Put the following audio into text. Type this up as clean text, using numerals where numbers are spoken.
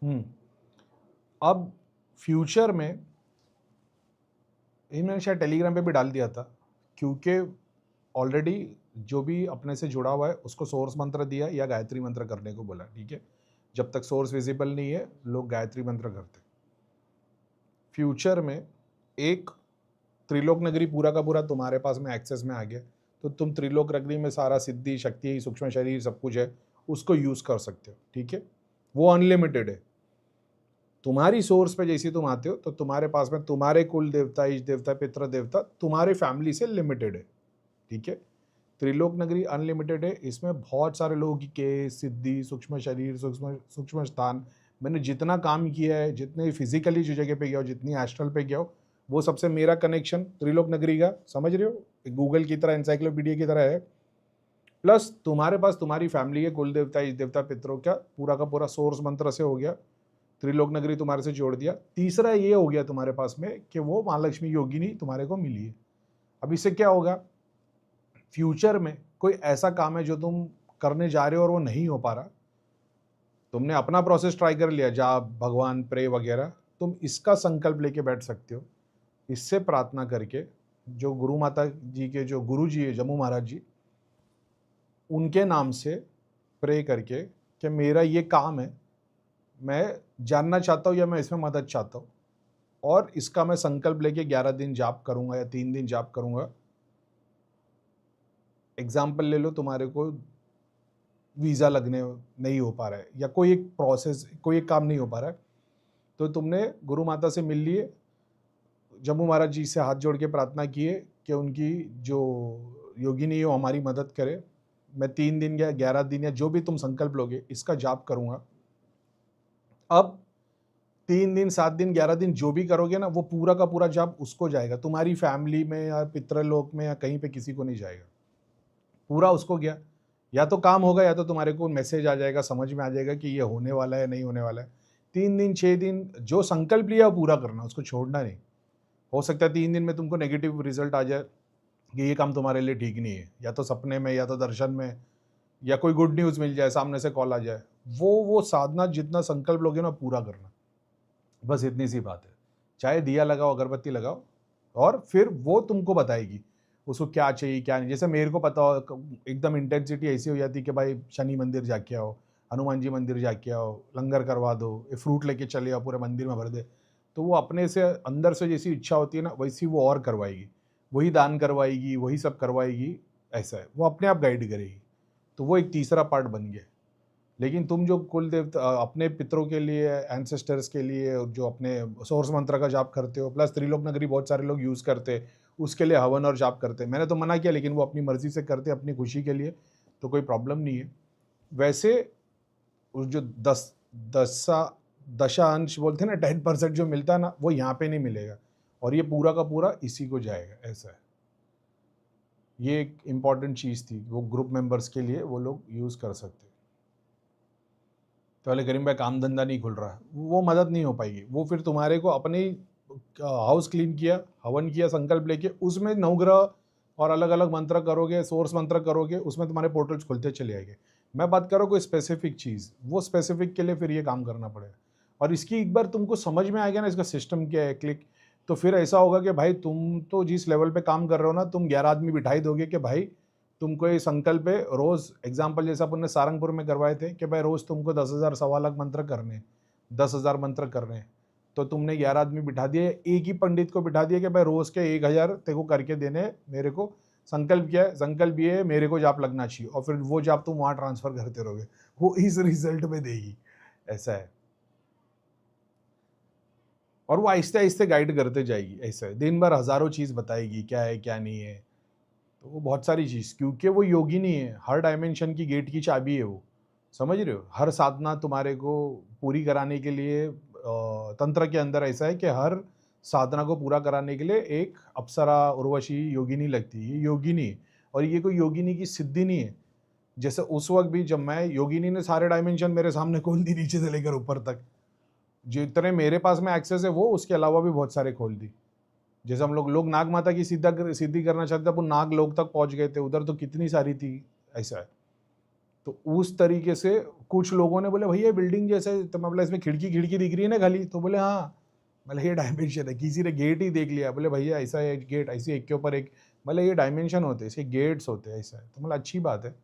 हम्म। अब फ्यूचर में, ये मैंने शायद टेलीग्राम पे भी डाल दिया था, क्योंकि ऑलरेडी जो भी अपने से जुड़ा हुआ है उसको सोर्स मंत्र दिया या गायत्री मंत्र करने को बोला, ठीक है। जब तक सोर्स विजिबल नहीं है लोग गायत्री मंत्र करते। फ्यूचर में एक त्रिलोक नगरी पूरा का पूरा तुम्हारे पास में एक्सेस में आ गया, तो तुम त्रिलोक नगरी में सारा सिद्धि शक्ति सूक्ष्म शरीर सब कुछ है, उसको यूज कर सकते हो, ठीक है। वो अनलिमिटेड है। तुम्हारी सोर्स पे जैसे तुम आते हो तो तुम्हारे पास में तुम्हारे कुल देवता, ईश देवता, पितृ देवता तुम्हारे फैमिली से लिमिटेड है, ठीक है। त्रिलोक नगरी अनलिमिटेड है, इसमें बहुत सारे लोगों की केस, सिद्धि, सूक्ष्म शरीर, सूक्ष्म सूक्ष्म स्थान, मैंने जितना काम किया है, जितने फिजिकली जो जगह पे गया हो, जितनी एस्ट्रल पे गया हो, वो सबसे मेरा कनेक्शन त्रिलोक नगरी का, समझ रहे हो, गूगल की तरह, इंसाइक्लोपीडिया की तरह है। प्लस तुम्हारे पास तुम्हारी फैमिली के कुल देवता, ईश देवता, पितरों का पूरा सोर्स मंत्र से हो गया, त्रिलोक नगरी तुम्हारे से जोड़ दिया। तीसरा ये हो गया तुम्हारे पास में कि वो महालक्ष्मी योगिनी तुम्हारे को मिली है। अब इससे क्या होगा, फ्यूचर में कोई ऐसा काम है जो तुम करने जा रहे हो और वो नहीं हो पा रहा, तुमने अपना प्रोसेस ट्राई कर लिया, जाप, भगवान, प्रे वगैरह, तुम इसका संकल्प लेके बैठ सकते हो, इससे प्रार्थना करके, जो गुरु माता जी के जो गुरु जी है जम्मू महाराज जी, उनके नाम से प्रे करके कि मेरा ये काम है, मैं जानना चाहता हूँ या मैं इसमें मदद चाहता हूँ, और इसका मैं संकल्प लेके 11 दिन जाप करूंगा या 3 दिन जाप करूंगा। एग्जाम्पल ले लो, तुम्हारे को वीज़ा लगने नहीं हो पा रहा है या कोई एक प्रोसेस, कोई एक काम नहीं हो पा रहा है, तो तुमने गुरु माता से मिल लिए, जम्मू महाराज जी से हाथ जोड़ के प्रार्थना किए कि उनकी जो योगिनी है वो हमारी मदद करे। मैं 3 दिन या 11 दिन या जो भी तुम संकल्प लोगे इसका जाप करूंगा। अब 3 दिन, 7 दिन, 11 दिन जो भी करोगे ना, वो पूरा का पूरा जाप उसको जाएगा, तुम्हारी फैमिली में या पितृलोक में या कहीं पे किसी को नहीं जाएगा, पूरा उसको गया। या तो काम होगा या तो तुम्हारे को मैसेज आ जाएगा, समझ में आ जाएगा कि ये होने वाला है नहीं होने वाला है। 3 दिन 6 दिन जो संकल्प लिया वो पूरा करना, उसको छोड़ना नहीं। हो सकता है 3 दिन में तुमको नेगेटिव रिजल्ट आ जाए कि ये काम तुम्हारे लिए ठीक नहीं है, या तो सपने में या तो दर्शन में, या कोई गुड न्यूज़ मिल जाए, सामने से कॉल आ जाए। वो साधना जितना संकल्प लोगे ना पूरा करना, बस इतनी सी बात है। चाहे दिया लगाओ, अगरबत्ती लगाओ, और फिर वो तुमको बताएगी उसको क्या चाहिए क्या नहीं। जैसे मेरे को पता हो, एकदम इंटेंसिटी ऐसी हो जाती कि भाई शनि मंदिर जाके आओ, हनुमान जी मंदिर जाके आओ, लंगर करवा दो, ये फ्रूट लेके चले आओ, पूरे मंदिर में भर दे, तो वो अपने से अंदर से जैसी इच्छा होती है ना वैसी वो और करवाएगी, वही दान करवाएगी, वही सब करवाएगी। ऐसा है, वो अपने आप गाइड करेगी। तो वो एक तीसरा पार्ट बन गया। लेकिन तुम जो कुल देवता अपने पितरों के लिए, एंसेस्टर्स के लिए, जो अपने सोर्स मंत्र का जाप करते हो, प्लस त्रिलोक नगरी बहुत सारे लोग यूज़ करते, उसके लिए हवन और जाप करते, मैंने तो मना किया, लेकिन वो अपनी मर्जी से करते, अपनी खुशी के लिए, तो कोई प्रॉब्लम नहीं है। वैसे उस जो दशा दशा अंश बोलते हैं ना, 10% जो मिलता है ना, वो यहाँ पे नहीं मिलेगा, और ये पूरा का पूरा इसी को जाएगा। ऐसा है, ये एक इम्पॉर्टेंट चीज़ थी, वो ग्रुप मेंबर्स के लिए वो लोग यूज़ कर सकते। तो वाले करीम भाई काम धंधा नहीं खुल रहा, वो मदद नहीं हो पाएगी। वो फिर तुम्हारे को अपने हाउस क्लीन किया, हवन किया, संकल्प लेके उसमें नवग्रह और अलग अलग मंत्र करोगे, सोर्स मंत्र करोगे, उसमें तुम्हारे पोर्टल्स खुलते चले आएंगे। मैं बात करो कोई स्पेसिफिक चीज़, वो स्पेसिफिक के लिए फिर ये काम करना पड़ेगा। और इसकी एक बार तुमको समझ में आ गया ना इसका सिस्टम क्या है, क्लिक, तो फिर ऐसा होगा कि भाई तुम तो जिस लेवल पे काम कर रहे हो ना, तुम 11 आदमी बिठाई दोगे कि भाई तुमको ये संकल्प है रोज, एग्जाम्पल जैसे अपन ने सारंगपुर में करवाए थे कि भाई रोज तुमको 10,000 सवा लाख मंत्र करने, 10,000 मंत्र करने, तो तुमने 11 आदमी बिठा दिए, एक ही पंडित को बिठा दिया कि भाई रोज के 1,000 तेरे को करके देने, मेरे को संकल्प किया है, संकल्प ये है मेरे को जाप लगना चाहिए, और फिर वो जाप तुम वहां ट्रांसफर करते रहोगे, वो इस रिजल्ट में देगी। ऐसा है, और वो आहिस्ते आहिस्ते गाइड करते जाएगी। ऐसा है, दिन भर हजारों चीज बताएगी क्या है क्या नहीं है, तो वो बहुत सारी चीज़, क्योंकि वो योगी नहीं है, हर डायमेंशन की गेट की चाबी है वो, समझ रहे हो। हर साधना तुम्हारे को पूरी कराने के लिए तंत्र के अंदर ऐसा है कि हर साधना को पूरा कराने के लिए एक अप्सरा, उर्वशी, योगिनी लगती है। ये योगिनी है, और ये कोई योगिनी की सिद्धि नहीं है। जैसे उस वक्त भी जब मैं, योगिनी ने सारे डायमेंशन मेरे सामने खोल दी, नीचे से लेकर ऊपर तक, जितने मेरे पास में एक्सेस है वो उसके अलावा भी बहुत सारे खोल दी। जैसे हम लोग नाग माता की सिद्धि करना चाहते थे, वो नाग लोग तक पहुंच गए थे, उधर तो कितनी सारी थी। ऐसा है, तो उस तरीके से कुछ लोगों ने बोले भैया बिल्डिंग जैसे, तो मैं बोला इसमें खिड़की खिड़की दिख रही है ना खाली, तो बोले हाँ। मतलब ये डायमेंशन है, किसी ने गेट ही देख लिया, बोले भैया ऐसा है गेट, ऐसे एक के ऊपर एक, मतलब ये डायमेंशन होते हैं, ऐसे गेट्स होते हैं, ऐसा है। तो मतलब अच्छी बात है।